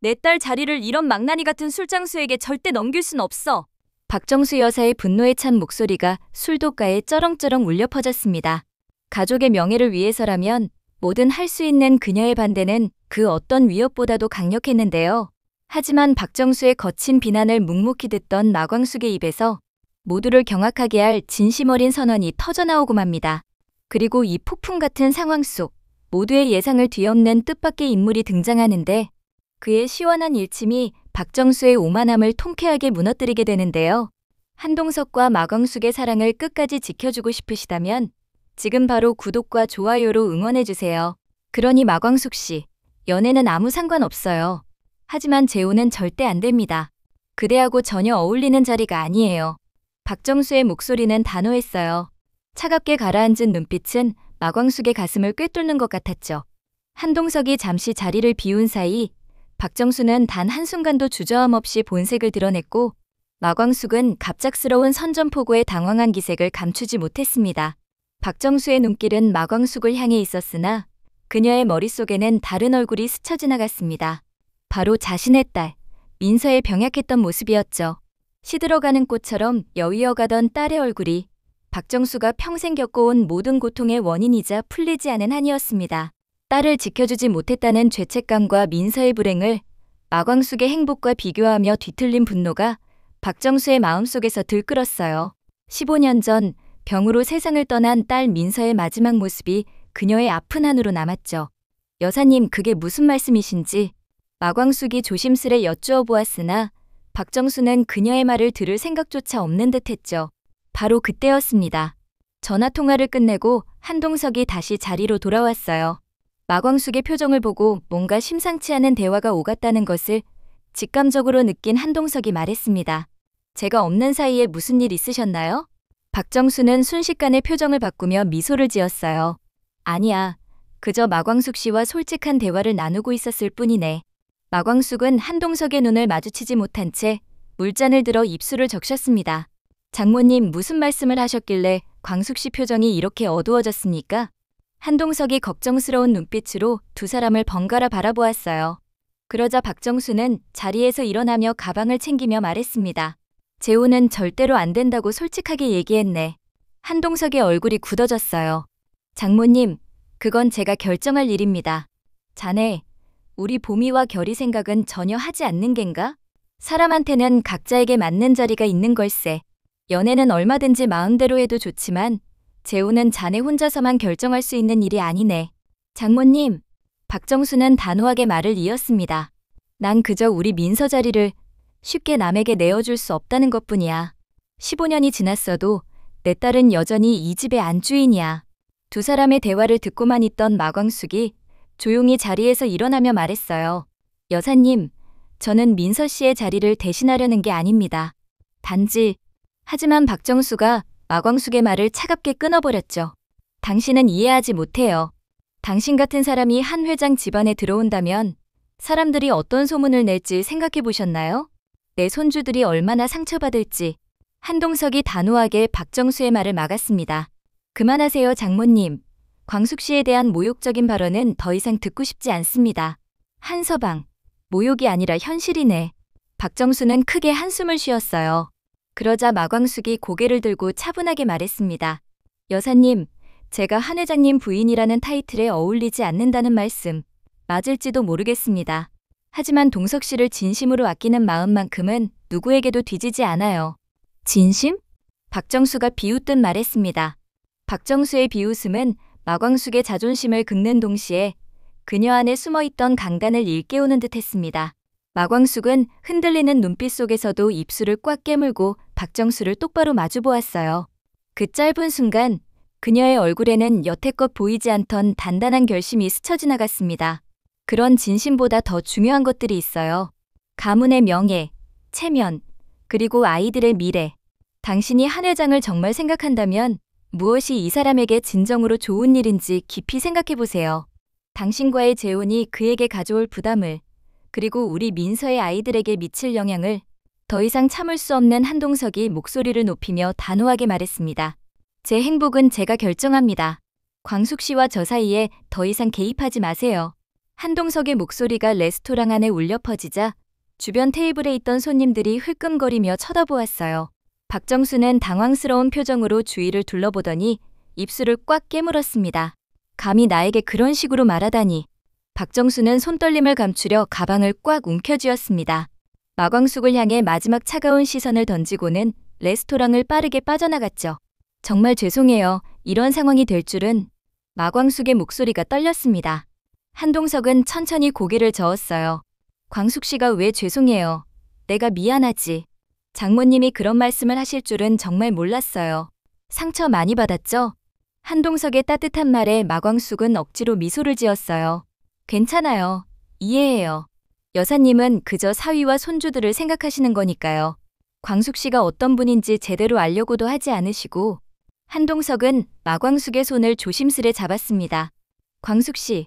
내 딸 자리를 이런 망나니 같은 술장수에게 절대 넘길 순 없어. 박정수 여사의 분노에 찬 목소리가 술독가에 쩌렁쩌렁 울려 퍼졌습니다. 가족의 명예를 위해서라면 뭐든 할 수 있는 그녀의 반대는 그 어떤 위협보다도 강력했는데요. 하지만 박정수의 거친 비난을 묵묵히 듣던 마광숙의 입에서 모두를 경악하게 할 진심 어린 선언이 터져나오고 맙니다. 그리고 이 폭풍 같은 상황 속 모두의 예상을 뒤엎는 뜻밖의 인물이 등장하는데 그의 시원한 일침이 박정수의 오만함을 통쾌하게 무너뜨리게 되는데요. 한동석과 마광숙의 사랑을 끝까지 지켜주고 싶으시다면 지금 바로 구독과 좋아요로 응원해주세요. 그러니 마광숙 씨, 연애는 아무 상관없어요. 하지만 재혼은 절대 안 됩니다. 그대하고 전혀 어울리는 자리가 아니에요. 박정수의 목소리는 단호했어요. 차갑게 가라앉은 눈빛은 마광숙의 가슴을 꿰뚫는 것 같았죠. 한동석이 잠시 자리를 비운 사이 박정수는 단 한순간도 주저함 없이 본색을 드러냈고 마광숙은 갑작스러운 선전포고에 당황한 기색을 감추지 못했습니다. 박정수의 눈길은 마광숙을 향해 있었으나 그녀의 머릿속에는 다른 얼굴이 스쳐 지나갔습니다. 바로 자신의 딸, 민서의 병약했던 모습이었죠. 시들어가는 꽃처럼 여위어가던 딸의 얼굴이 박정수가 평생 겪어온 모든 고통의 원인이자 풀리지 않은 한이었습니다. 딸을 지켜주지 못했다는 죄책감과 민서의 불행을 마광숙의 행복과 비교하며 뒤틀린 분노가 박정수의 마음속에서 들끓었어요. 15년 전 병으로 세상을 떠난 딸 민서의 마지막 모습이 그녀의 아픈 한으로 남았죠. 여사님, 그게 무슨 말씀이신지 마광숙이 조심스레 여쭈어 보았으나 박정수는 그녀의 말을 들을 생각조차 없는 듯했죠. 바로 그때였습니다. 전화통화를 끝내고 한동석이 다시 자리로 돌아왔어요. 마광숙의 표정을 보고 뭔가 심상치 않은 대화가 오갔다는 것을 직감적으로 느낀 한동석이 말했습니다. 제가 없는 사이에 무슨 일 있으셨나요? 박정수는 순식간에 표정을 바꾸며 미소를 지었어요. 아니야. 그저 마광숙 씨와 솔직한 대화를 나누고 있었을 뿐이네. 마광숙은 한동석의 눈을 마주치지 못한 채 물잔을 들어 입술을 적셨습니다. 장모님, 무슨 말씀을 하셨길래 광숙 씨 표정이 이렇게 어두워졌습니까? 한동석이 걱정스러운 눈빛으로 두 사람을 번갈아 바라보았어요. 그러자 박정수는 자리에서 일어나며 가방을 챙기며 말했습니다. 재혼은 절대로 안 된다고 솔직하게 얘기했네. 한동석의 얼굴이 굳어졌어요. 장모님, 그건 제가 결정할 일입니다. 자네, 우리 보미와 결이 생각은 전혀 하지 않는 겐가? 사람한테는 각자에게 맞는 자리가 있는 걸세. 연애는 얼마든지 마음대로 해도 좋지만 재혼은 자네 혼자서만 결정할 수 있는 일이 아니네. 장모님, 박정수는 단호하게 말을 이었습니다. 난 그저 우리 민서 자리를 쉽게 남에게 내어줄 수 없다는 것뿐이야. 15년이 지났어도 내 딸은 여전히 이 집의 안주인이야. 두 사람의 대화를 듣고만 있던 마광숙이 조용히 자리에서 일어나며 말했어요. 여사님, 저는 민서 씨의 자리를 대신하려는 게 아닙니다. 단지 하지만 박정수가 마광숙의 말을 차갑게 끊어버렸죠. 당신은 이해하지 못해요. 당신 같은 사람이 한 회장 집안에 들어온다면 사람들이 어떤 소문을 낼지 생각해 보셨나요? 내 손주들이 얼마나 상처받을지. 한동석이 단호하게 박정수의 말을 막았습니다. 그만하세요, 장모님. 광숙 씨에 대한 모욕적인 발언은 더 이상 듣고 싶지 않습니다. 한서방, 모욕이 아니라 현실이네. 박정수는 크게 한숨을 쉬었어요. 그러자 마광숙이 고개를 들고 차분하게 말했습니다. 여사님, 제가 한 회장님 부인이라는 타이틀에 어울리지 않는다는 말씀 맞을지도 모르겠습니다. 하지만 동석 씨를 진심으로 아끼는 마음만큼은 누구에게도 뒤지지 않아요. 진심? 박정수가 비웃듯 말했습니다. 박정수의 비웃음은 마광숙의 자존심을 긁는 동시에 그녀 안에 숨어있던 강단을 일깨우는 듯했습니다. 마광숙은 흔들리는 눈빛 속에서도 입술을 꽉 깨물고 박정수를 똑바로 마주보았어요. 그 짧은 순간 그녀의 얼굴에는 여태껏 보이지 않던 단단한 결심이 스쳐 지나갔습니다. 그런 진심보다 더 중요한 것들이 있어요. 가문의 명예, 체면, 그리고 아이들의 미래. 당신이 한 회장을 정말 생각한다면 무엇이 이 사람에게 진정으로 좋은 일인지 깊이 생각해보세요. 당신과의 재혼이 그에게 가져올 부담을, 그리고 우리 민서의 아이들에게 미칠 영향을 더 이상 참을 수 없는 한동석이 목소리를 높이며 단호하게 말했습니다. 제 행복은 제가 결정합니다. 광숙 씨와 저 사이에 더 이상 개입하지 마세요. 한동석의 목소리가 레스토랑 안에 울려 퍼지자 주변 테이블에 있던 손님들이 흘끔거리며 쳐다보았어요. 박정수는 당황스러운 표정으로 주위를 둘러보더니 입술을 꽉 깨물었습니다. 감히 나에게 그런 식으로 말하다니. 박정수는 손떨림을 감추려 가방을 꽉 움켜쥐었습니다. 마광숙을 향해 마지막 차가운 시선을 던지고는 레스토랑을 빠르게 빠져나갔죠. 정말 죄송해요. 이런 상황이 될 줄은. 마광숙의 목소리가 떨렸습니다. 한동석은 천천히 고개를 저었어요. 광숙 씨가 왜 죄송해요. 내가 미안하지. 장모님이 그런 말씀을 하실 줄은 정말 몰랐어요. 상처 많이 받았죠? 한동석의 따뜻한 말에 마광숙은 억지로 미소를 지었어요. 괜찮아요. 이해해요. 여사님은 그저 사위와 손주들을 생각하시는 거니까요. 광숙 씨가 어떤 분인지 제대로 알려고도 하지 않으시고. 한동석은 마광숙의 손을 조심스레 잡았습니다. 광숙 씨,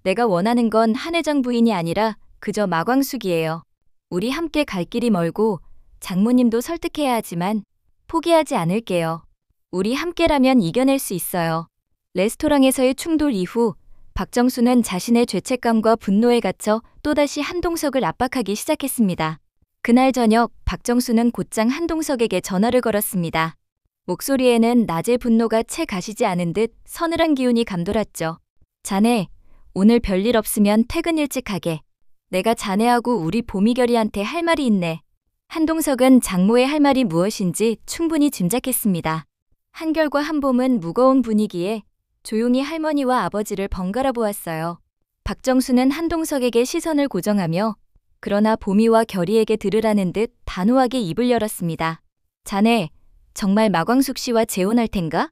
내가 원하는 건 한 회장 부인이 아니라 그저 마광숙이에요. 우리 함께 갈 길이 멀고 장모님도 설득해야 하지만 포기하지 않을게요. 우리 함께라면 이겨낼 수 있어요. 레스토랑에서의 충돌 이후 박정수는 자신의 죄책감과 분노에 갇혀 또다시 한동석을 압박하기 시작했습니다. 그날 저녁 박정수는 곧장 한동석에게 전화를 걸었습니다. 목소리에는 낮의 분노가 채 가시지 않은 듯 서늘한 기운이 감돌았죠. 자네, 오늘 별일 없으면 퇴근 일찍 하게. 내가 자네하고 우리 보미결이한테 할 말이 있네. 한동석은 장모의 할 말이 무엇인지 충분히 짐작했습니다. 한결과 한봄은 무거운 분위기에 조용히 할머니와 아버지를 번갈아 보았어요. 박정수는 한동석에게 시선을 고정하며 그러나 보미와 결이에게 들으라는 듯 단호하게 입을 열었습니다. 자네, 정말 마광숙 씨와 재혼할 텐가?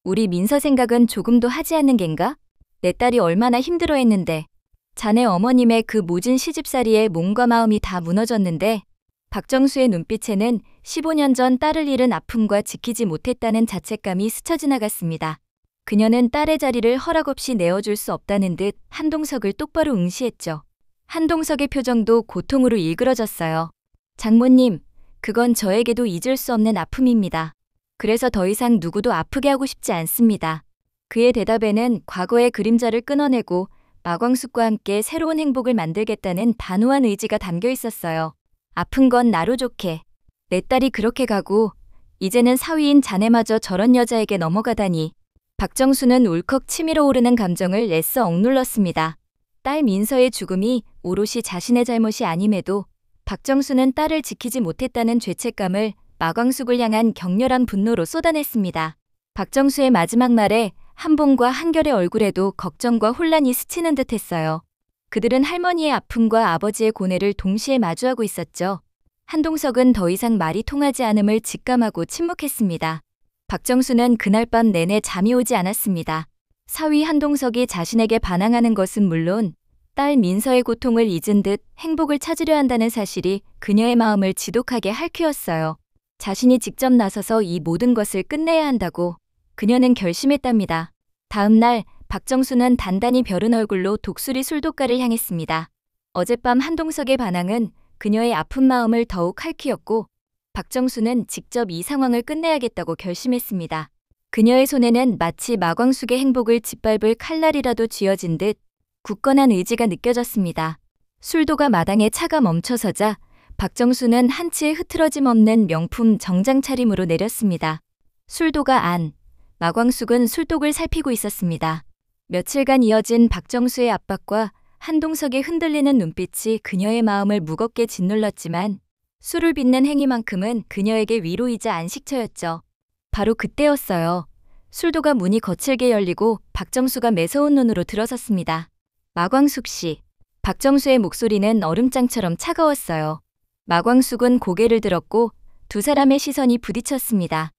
우리 민서 생각은 조금도 하지 않는 겐가? 내 딸이 얼마나 힘들어했는데. 자네 어머님의 그 모진 시집살이에 몸과 마음이 다 무너졌는데. 박정수의 눈빛에는 15년 전 딸을 잃은 아픔과 지키지 못했다는 자책감이 스쳐 지나갔습니다. 그녀는 딸의 자리를 허락 없이 내어줄 수 없다는 듯 한동석을 똑바로 응시했죠. 한동석의 표정도 고통으로 일그러졌어요. 장모님, 그건 저에게도 잊을 수 없는 아픔입니다. 그래서 더 이상 누구도 아프게 하고 싶지 않습니다. 그의 대답에는 과거의 그림자를 끊어내고 마광숙과 함께 새로운 행복을 만들겠다는 단호한 의지가 담겨 있었어요. 아픈 건 나로 좋게. 내 딸이 그렇게 가고 이제는 사위인 자네마저 저런 여자에게 넘어가다니. 박정수는 울컥 치밀어 오르는 감정을 애써 억눌렀습니다. 딸 민서의 죽음이 오롯이 자신의 잘못이 아님에도 박정수는 딸을 지키지 못했다는 죄책감을 마광숙을 향한 격렬한 분노로 쏟아냈습니다. 박정수의 마지막 말에 한봄과 한결의 얼굴에도 걱정과 혼란이 스치는 듯했어요. 그들은 할머니의 아픔과 아버지의 고뇌를 동시에 마주하고 있었죠. 한동석은 더 이상 말이 통하지 않음을 직감하고 침묵했습니다. 박정수는 그날 밤 내내 잠이 오지 않았습니다. 사위 한동석이 자신에게 반항하는 것은 물론 딸 민서의 고통을 잊은 듯 행복을 찾으려 한다는 사실이 그녀의 마음을 지독하게 핥히었어요. 자신이 직접 나서서 이 모든 것을 끝내야 한다고 그녀는 결심했답니다. 다음 날 박정수는 단단히 벼른 얼굴로 독수리 술독가를 향했습니다. 어젯밤 한동석의 반항은 그녀의 아픈 마음을 더욱 핥히었고 박정수는 직접 이 상황을 끝내야겠다고 결심했습니다. 그녀의 손에는 마치 마광숙의 행복을 짓밟을 칼날이라도 쥐어진 듯 굳건한 의지가 느껴졌습니다. 술도가 마당에 차가 멈춰서자 박정수는 한치의 흐트러짐 없는 명품 정장 차림으로 내렸습니다. 술도가 안, 마광숙은 술독을 살피고 있었습니다. 며칠간 이어진 박정수의 압박과 한동석의 흔들리는 눈빛이 그녀의 마음을 무겁게 짓눌렀지만 술을 빚는 행위만큼은 그녀에게 위로이자 안식처였죠. 바로 그때였어요. 술도가 문이 거칠게 열리고 박정수가 매서운 눈으로 들어섰습니다. 마광숙 씨. 박정수의 목소리는 얼음장처럼 차가웠어요. 마광숙은 고개를 들었고 두 사람의 시선이 부딪혔습니다.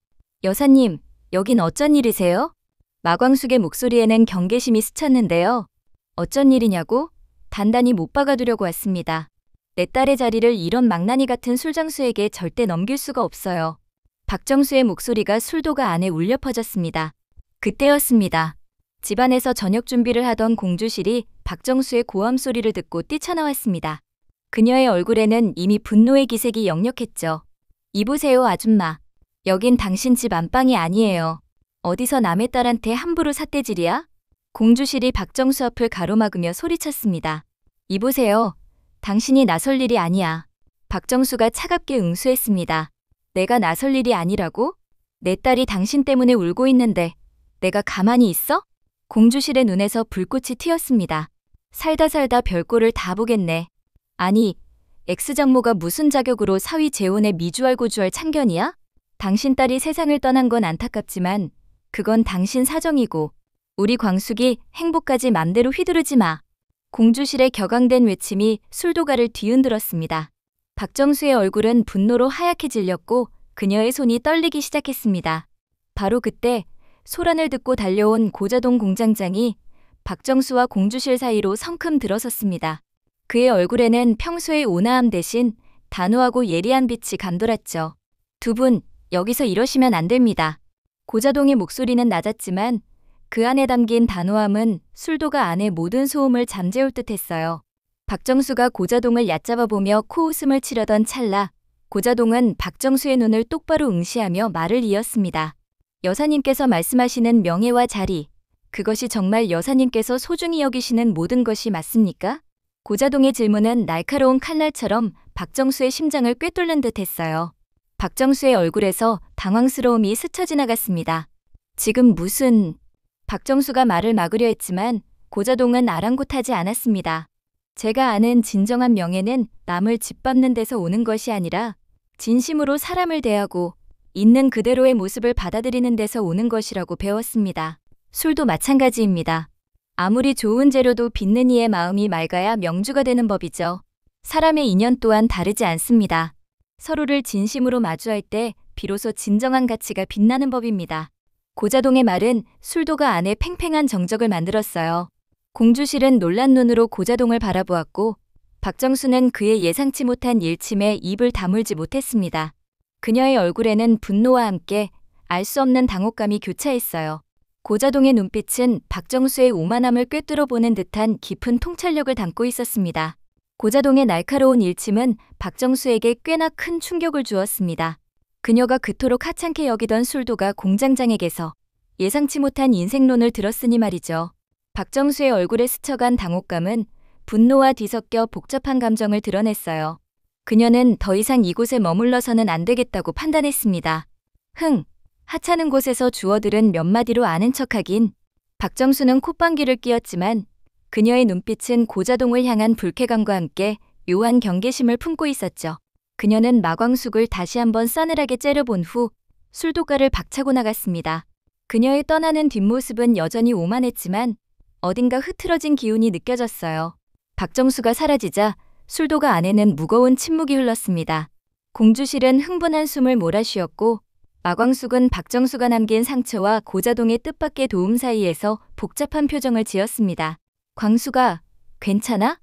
여사님, 여긴 어쩐 일이세요? 마광숙의 목소리에는 경계심이 스쳤는데요. 어쩐 일이냐고? 단단히 못 박아두려고 왔습니다. 내 딸의 자리를 이런 망나니 같은 술장수에게 절대 넘길 수가 없어요. 박정수의 목소리가 술도가 안에 울려 퍼졌습니다. 그때였습니다. 집안에서 저녁 준비를 하던 공주실이 박정수의 고함 소리를 듣고 뛰쳐나왔습니다. 그녀의 얼굴에는 이미 분노의 기색이 역력했죠. 이보세요, 아줌마. 여긴 당신 집 안방이 아니에요. 어디서 남의 딸한테 함부로 삿대질이야? 공주실이 박정수 앞을 가로막으며 소리쳤습니다. 이보세요. 당신이 나설 일이 아니야. 박정수가 차갑게 응수했습니다. 내가 나설 일이 아니라고? 내 딸이 당신 때문에 울고 있는데 내가 가만히 있어? 공주실의 눈에서 불꽃이 튀었습니다. 살다 별꼴을 다 보겠네. 아니, 엑스장모가 무슨 자격으로 사위 재혼에 미주알고주알 참견이야? 당신 딸이 세상을 떠난 건 안타깝지만 그건 당신 사정이고 우리 광숙이 행복까지 맘대로 휘두르지 마. 공주실의 격앙된 외침이 술도가를 뒤흔들었습니다. 박정수의 얼굴은 분노로 하얗게 질렸고 그녀의 손이 떨리기 시작했습니다. 바로 그때 소란을 듣고 달려온 고자동 공장장이 박정수와 공주실 사이로 성큼 들어섰습니다. 그의 얼굴에는 평소의 온화함 대신 단호하고 예리한 빛이 감돌았죠. 두 분, 여기서 이러시면 안 됩니다. 고자동의 목소리는 낮았지만 그 안에 담긴 단호함은 술도가 안의 모든 소음을 잠재울 듯했어요. 박정수가 고자동을 얕잡아 보며 코웃음을 치려던 찰나 고자동은 박정수의 눈을 똑바로 응시하며 말을 이었습니다. 여사님께서 말씀하시는 명예와 자리, 그것이 정말 여사님께서 소중히 여기시는 모든 것이 맞습니까? 고자동의 질문은 날카로운 칼날처럼 박정수의 심장을 꿰뚫는 듯했어요. 박정수의 얼굴에서 당황스러움이 스쳐 지나갔습니다. 지금 무슨... 박정수가 말을 막으려 했지만 고자동은 아랑곳하지 않았습니다. 제가 아는 진정한 명예는 남을 짓밟는 데서 오는 것이 아니라 진심으로 사람을 대하고 있는 그대로의 모습을 받아들이는 데서 오는 것이라고 배웠습니다. 술도 마찬가지입니다. 아무리 좋은 재료도 빚는 이의 마음이 맑아야 명주가 되는 법이죠. 사람의 인연 또한 다르지 않습니다. 서로를 진심으로 마주할 때 비로소 진정한 가치가 빛나는 법입니다. 고자동의 말은 술도가 안에 팽팽한 정적을 만들었어요. 공주실은 놀란 눈으로 고자동을 바라보았고 박정수는 그의 예상치 못한 일침에 입을 다물지 못했습니다. 그녀의 얼굴에는 분노와 함께 알 수 없는 당혹감이 교차했어요. 고자동의 눈빛은 박정수의 오만함을 꿰뚫어 보는 듯한 깊은 통찰력을 담고 있었습니다. 고자동의 날카로운 일침은 박정수에게 꽤나 큰 충격을 주었습니다. 그녀가 그토록 하찮게 여기던 술도가 공장장에게서 예상치 못한 인생론을 들었으니 말이죠. 박정수의 얼굴에 스쳐간 당혹감은 분노와 뒤섞여 복잡한 감정을 드러냈어요. 그녀는 더 이상 이곳에 머물러서는 안 되겠다고 판단했습니다. 하찮은 곳에서 주워들은 몇 마디로 아는 척하긴. 박정수는 콧방귀를 뀌었지만 그녀의 눈빛은 고자동을 향한 불쾌감과 함께 묘한 경계심을 품고 있었죠. 그녀는 마광숙을 다시 한번 싸늘하게 째려본 후 술도가를 박차고 나갔습니다. 그녀의 떠나는 뒷모습은 여전히 오만했지만 어딘가 흐트러진 기운이 느껴졌어요. 박정수가 사라지자 술도가 안에는 무거운 침묵이 흘렀습니다. 공주실은 흥분한 숨을 몰아쉬었고 마광숙은 박정수가 남긴 상처와 고자동의 뜻밖의 도움 사이에서 복잡한 표정을 지었습니다. 광수가, 괜찮아?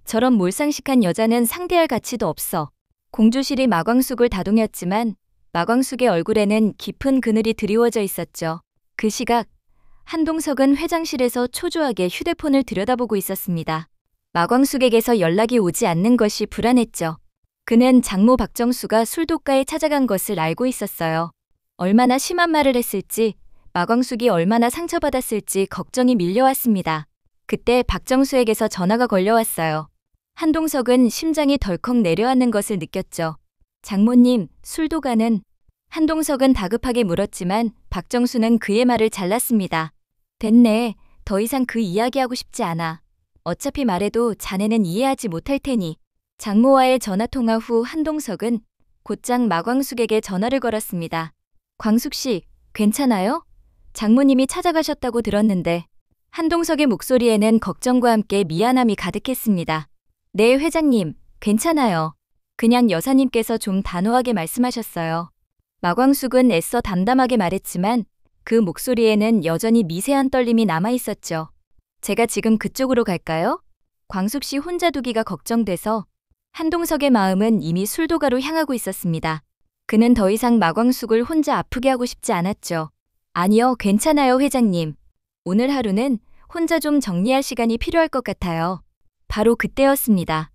저런 몰상식한 여자는 상대할 가치도 없어. 공주실이 마광숙을 다독였지만 마광숙의 얼굴에는 깊은 그늘이 드리워져 있었죠. 그 시각 한동석은 회장실에서 초조하게 휴대폰을 들여다보고 있었습니다. 마광숙에게서 연락이 오지 않는 것이 불안했죠. 그는 장모 박정수가 술도가에 찾아간 것을 알고 있었어요. 얼마나 심한 말을 했을지, 마광숙이 얼마나 상처받았을지 걱정이 밀려왔습니다. 그때 박정수에게서 전화가 걸려왔어요. 한동석은 심장이 덜컥 내려앉는 것을 느꼈죠. 장모님, 술도가는... 한동석은 다급하게 물었지만 박정수는 그의 말을 잘랐습니다. 됐네. 더 이상 그 이야기하고 싶지 않아. 어차피 말해도 자네는 이해하지 못할 테니. 장모와의 전화통화 후 한동석은 곧장 마광숙에게 전화를 걸었습니다. 광숙씨, 괜찮아요? 장모님이 찾아가셨다고 들었는데. 한동석의 목소리에는 걱정과 함께 미안함이 가득했습니다. 네, 회장님, 괜찮아요. 그냥 여사님께서 좀 단호하게 말씀하셨어요. 마광숙은 애써 담담하게 말했지만 그 목소리에는 여전히 미세한 떨림이 남아있었죠. 제가 지금 그쪽으로 갈까요? 광숙씨 혼자 두기가 걱정돼서. 한동석의 마음은 이미 술도가로 향하고 있었습니다. 그는 더 이상 마광숙을 혼자 아프게 하고 싶지 않았죠. 아니요, 괜찮아요, 회장님. 오늘 하루는 혼자 좀 정리할 시간이 필요할 것 같아요. 바로 그때였습니다.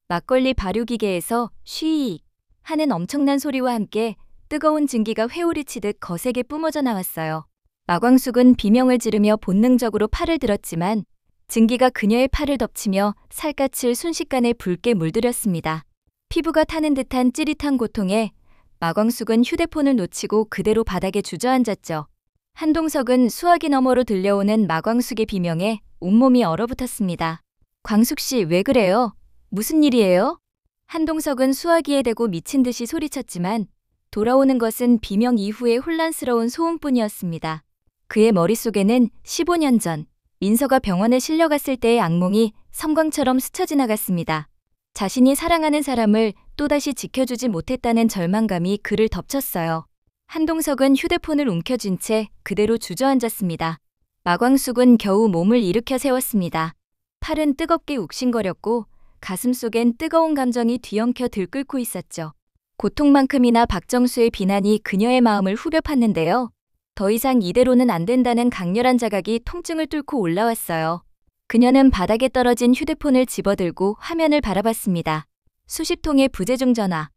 막걸리 발효기계에서 쉬익 하는 엄청난 소리와 함께 뜨거운 증기가 회오리 치듯 거세게 뿜어져 나왔어요. 마광숙은 비명을 지르며 본능적으로 팔을 들었지만 증기가 그녀의 팔을 덮치며 살갗을 순식간에 붉게 물들였습니다. 피부가 타는 듯한 찌릿한 고통에 마광숙은 휴대폰을 놓치고 그대로 바닥에 주저앉았죠. 한동석은 수화기 너머로 들려오는 마광숙의 비명에 온몸이 얼어붙었습니다. 광숙 씨, 왜 그래요? 무슨 일이에요? 한동석은 수화기에 대고 미친 듯이 소리쳤지만 돌아오는 것은 비명 이후의 혼란스러운 소음뿐이었습니다. 그의 머릿속에는 15년 전 민서가 병원에 실려갔을 때의 악몽이 섬광처럼 스쳐 지나갔습니다. 자신이 사랑하는 사람을 또다시 지켜주지 못했다는 절망감이 그를 덮쳤어요. 한동석은 휴대폰을 움켜쥔 채 그대로 주저앉았습니다. 마광숙은 겨우 몸을 일으켜 세웠습니다. 팔은 뜨겁게 욱신거렸고 가슴속엔 뜨거운 감정이 뒤엉켜 들끓고 있었죠. 고통만큼이나 박정수의 비난이 그녀의 마음을 후벼 팠는데요. 더 이상 이대로는 안 된다는 강렬한 자각이 통증을 뚫고 올라왔어요. 그녀는 바닥에 떨어진 휴대폰을 집어들고 화면을 바라봤습니다. 수십 통의 부재중 전화.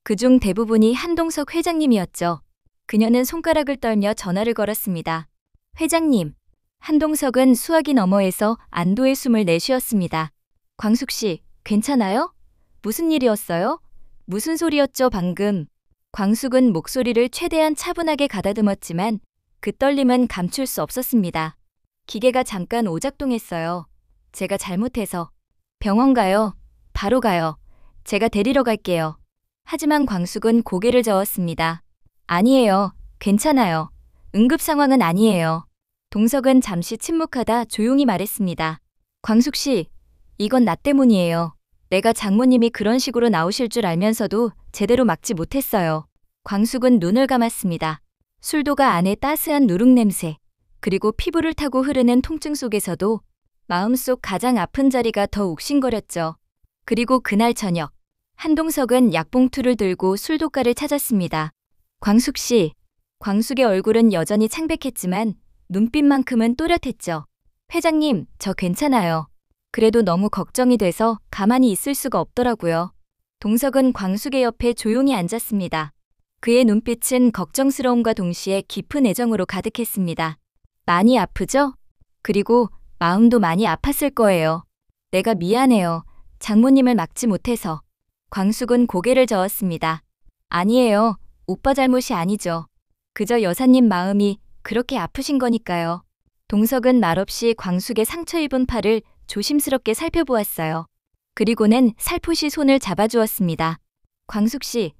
그중 대부분이 한동석 회장님이었죠. 그녀는 손가락을 떨며 전화를 걸었습니다. 회장님. 한동석은 수화기 너머에서 안도의 숨을 내쉬었습니다. 광숙 씨, 괜찮아요? 무슨 일이었어요? 무슨 소리였죠, 방금? 광숙은 목소리를 최대한 차분하게 가다듬었지만 그 떨림은 감출 수 없었습니다. 기계가 잠깐 오작동했어요. 제가 잘못해서. 병원 가요. 바로 가요. 제가 데리러 갈게요. 하지만 광숙은 고개를 저었습니다. 아니에요. 괜찮아요. 응급 상황은 아니에요. 동석은 잠시 침묵하다 조용히 말했습니다. 광숙 씨, 이건 나 때문이에요. 내가 장모님이 그런 식으로 나오실 줄 알면서도 제대로 막지 못했어요. 광숙은 눈을 감았습니다. 술도가 안에 따스한 누룩냄새, 그리고 피부를 타고 흐르는 통증 속에서도 마음속 가장 아픈 자리가 더 욱신거렸죠. 그리고 그날 저녁, 한동석은 약봉투를 들고 술도가를 찾았습니다. 광숙 씨. 광숙의 얼굴은 여전히 창백했지만 눈빛만큼은 또렷했죠. 회장님, 저 괜찮아요. 그래도 너무 걱정이 돼서 가만히 있을 수가 없더라고요. 동석은 광숙의 옆에 조용히 앉았습니다. 그의 눈빛은 걱정스러움과 동시에 깊은 애정으로 가득했습니다. 많이 아프죠? 그리고 마음도 많이 아팠을 거예요. 내가 미안해요. 장모님을 막지 못해서. 광숙은 고개를 저었습니다. 아니에요. 오빠 잘못이 아니죠. 그저 여사님 마음이 그렇게 아프신 거니까요. 동석은 말없이 광숙의 상처 입은 팔을 조심스럽게 살펴보았어요. 그리고는 살포시 손을 잡아주었습니다. 광숙 씨,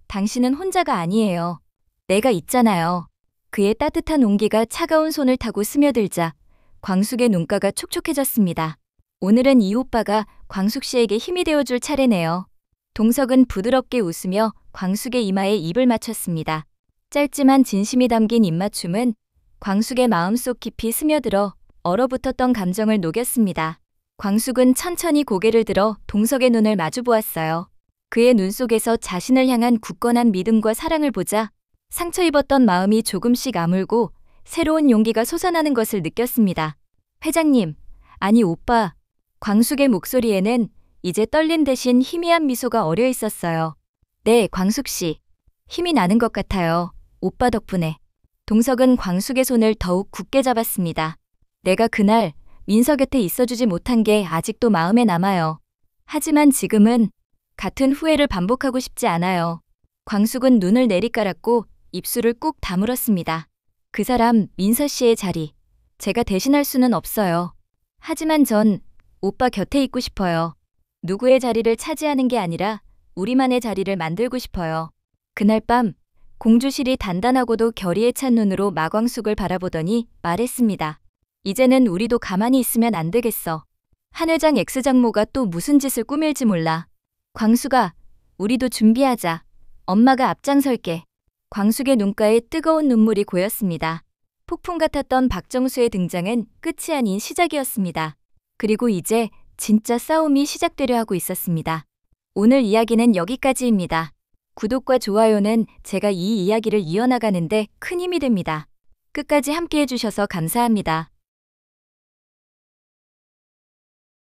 당신은 혼자가 아니에요. 내가 있잖아요. 그의 따뜻한 온기가 차가운 손을 타고 스며들자 광숙의 눈가가 촉촉해졌습니다. 오늘은 이 오빠가 광숙 씨에게 힘이 되어줄 차례네요. 동석은 부드럽게 웃으며 광숙의 이마에 입을 맞췄습니다. 짧지만 진심이 담긴 입맞춤은 광숙의 마음속 깊이 스며들어 얼어붙었던 감정을 녹였습니다. 광숙은 천천히 고개를 들어 동석의 눈을 마주보았어요. 그의 눈 속에서 자신을 향한 굳건한 믿음과 사랑을 보자 상처 입었던 마음이 조금씩 아물고 새로운 용기가 솟아나는 것을 느꼈습니다. 회장님, 아니 오빠. 광숙의 목소리에는 이제 떨림 대신 희미한 미소가 어려 있었어요. 네, 광숙 씨. 힘이 나는 것 같아요. 오빠 덕분에. 동석은 광숙의 손을 더욱 굳게 잡았습니다. 내가 그날 민서 곁에 있어주지 못한 게 아직도 마음에 남아요. 하지만 지금은 같은 후회를 반복하고 싶지 않아요. 광숙은 눈을 내리깔았고 입술을 꾹 다물었습니다. 그 사람 민서 씨의 자리, 제가 대신할 수는 없어요. 하지만 전 오빠 곁에 있고 싶어요. 누구의 자리를 차지하는 게 아니라 우리만의 자리를 만들고 싶어요. 그날 밤 공주실이 단단하고도 결의에 찬 눈으로 마광숙을 바라보더니 말했습니다. 이제는 우리도 가만히 있으면 안 되겠어. 한 회장 X장모가 또 무슨 짓을 꾸밀지 몰라. 광숙아, 우리도 준비하자. 엄마가 앞장설게. 광숙의 눈가에 뜨거운 눈물이 고였습니다. 폭풍 같았던 박정수의 등장은 끝이 아닌 시작이었습니다. 그리고 이제 진짜 싸움이 시작되려 하고 있었습니다. 오늘 이야기는 여기까지입니다. 구독과 좋아요는 제가 이 이야기를 이어나가는데 큰 힘이 됩니다. 끝까지 함께 해주셔서 감사합니다.